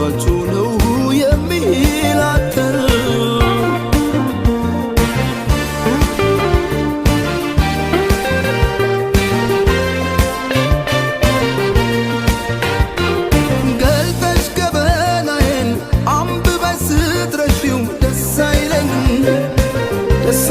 አይዟችሁ ነው የሚላከው። ገልጠሽ ገበናዬን አንብበሽ ስትረሺው ደስ አይለኝም ደስ